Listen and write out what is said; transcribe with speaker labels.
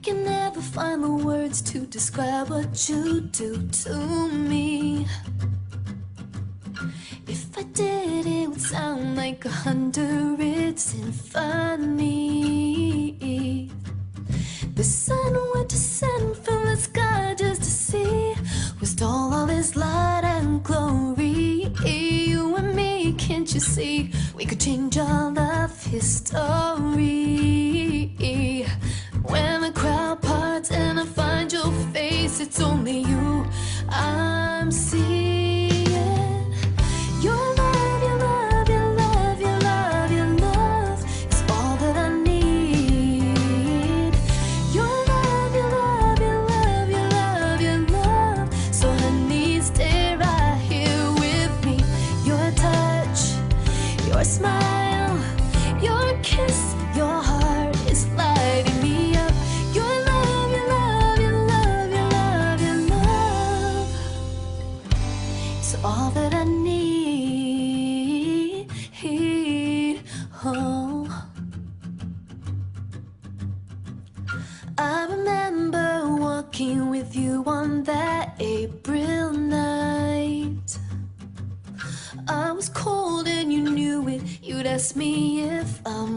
Speaker 1: can never find the words to describe what you do to me. If I did, it would sound like 100 symphonies. The sun would descend from the sky just to see who stole all this light and glory. You and me, can't you see? We could change all of history. When the crowd parts and I find your face, it's only you I'm seeing. Your love, your love, your love, your love, your love is all that I need. Your love, your love, your love, your love, your love. So honey, stay right here with me. Your touch, your smile, your kiss, your heart is lighting me up. Your love, your love, your love, your love, your love is all that I need. Oh. I remember walking with you on that April night. I was cold and you knew it. You'd ask me if I'm